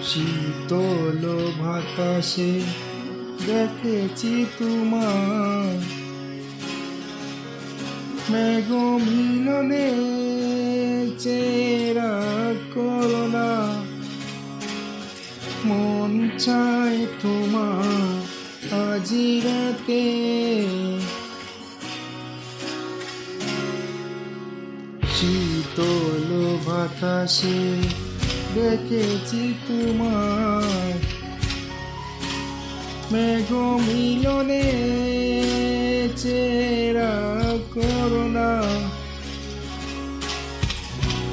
শীতল বাতাসে দেখেছি তোমার মেঘ মিলনে চেরা করোনা মন চায় তোমার আজি রাতে শীতল বাতাসে দেখেছি তোমার মেঘ মিলনে চেরা করোনা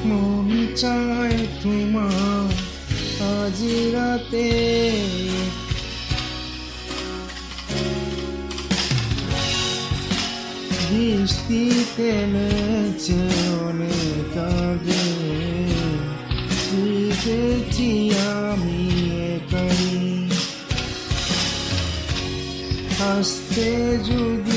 মন চায় তোমার আজি রাতে বৃষ্টি থেমেছে অনেক আগে শিখেছি আমি একাই হাসতে যদি